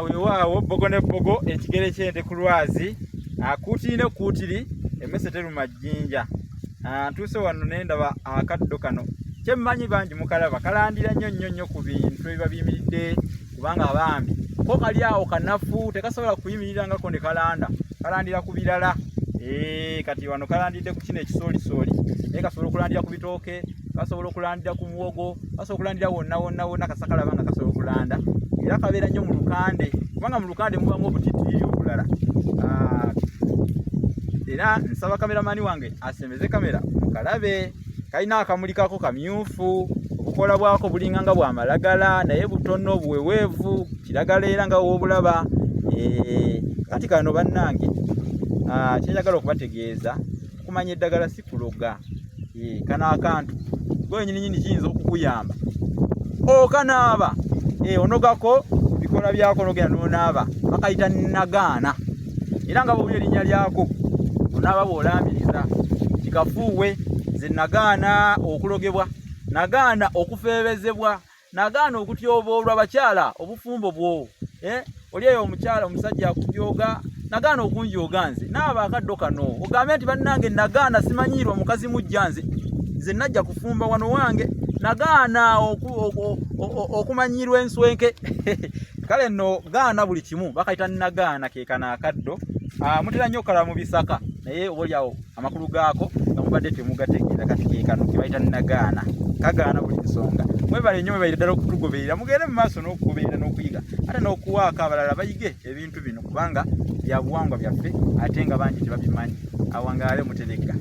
weewaawo bbogo ne bbogo ekigere ky'ente ku lwazi kuutiri ne kuutiri emmese teruma jjinja. Ntuuse wano ne ndaba akaddo kano kyemmanyi bangi mukalaba kalandira nnyo ku bintu ebiba biyimiridde kubanga abambi ko kali awo kanafu tekasobola kuyimirirangako ne kalandira ku birala. Kati wano kalandidde ku kino ekisoolisoli naye kasobola okulandira ku bitooke, kasobola okulandira ku muwogo, kasobola okulandira wonna kasakalaba nga kasobola okulanda era kabeera nnyo mu lukande kubanga mu lukande mubamu obutiitiri obulala. Era nsaba kameramani wange asembeze kamera mukalabe, kalina akamulikako kamyufu, obukola bwako bulinganga bwa malagala naye butono buweweevu, kiragala era nga woobulaba. Kati kano bannange kyenjagala okubategeeza kumanya eddagala si kuloga. Kano akantu gwe nyini kiyinza okukuyamba okanaaba onogako bikola byako nogenda n'onaaba, bakayita nagaana era nga bw'owulira erinnya lyako onaaba bw'olambiriza. Kikafuuwe nze nagaana okulogebwa, nagaana okufeebezebwa, nagaana okutyoboolwa bakyala obufumbo bwo. Oli eyo omukyala omusajja akujooga nagaana okunjooga nze naaba akaddo kano ogambe nti bannange nagaana simanyiirwa mukazi mujja nze najja kufumba wano wange, nagaana okumanyirwa enswenke. Kale nno gaana buli kimu bakayita nagaana ke kana akaddo. Mutera nnyo okalaba mu bisaka naye obaolyawo amakulu gaako nga mubadde temugategeera. Kati ke kano ke bayita nagaana, kagaana buli nsonga. Mwebale nnyo mwebalire ddala okutugoberera, mugende mu maaso n'okugoberera n'okuyiga ate n'okuwaako abalala bayige ebintu bino kubanga bya buwangwa byaffe ate nga bangi tebabimanyi. Awangaale Muteregga.